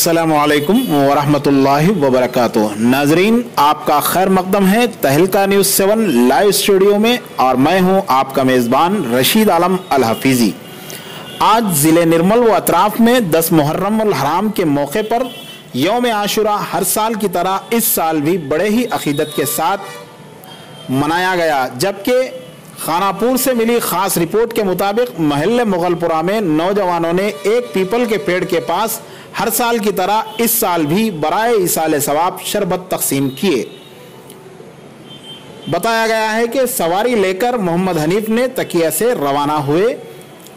अस्सलामुअलैकुम वरहमतुल्लाहि वबरकातुह। नाजरीन, आपका खैर मकदम है तहलका न्यूज़ 7 लाइव स्टूडियो में और मैं हूं आपका मेज़बान रशीद आलम अल हफीज़ी। आज ज़िले निर्मल व अतराफ़ में 10 मुहर्रम उल हराम के मौके पर यौम आशुरा हर साल की तरह इस साल भी बड़े ही अकीदत के साथ मनाया गया। जबकि खानापुर से मिली खास रिपोर्ट के मुताबिक महल्ले मुगलपुरा में नौजवानों ने एक पीपल के पेड़ के पास हर साल की तरह इस साल भी बराए इसाले सवाब शरबत तकसीम किए। बताया गया है कि सवारी लेकर मोहम्मद हनीफ ने तकिया से रवाना हुए।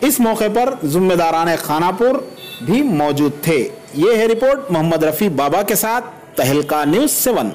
इस मौके पर जिम्मेदारान खानापुर भी मौजूद थे। ये है रिपोर्ट मोहम्मद रफ़ी बाबा के साथ तहलका न्यूज़ 7।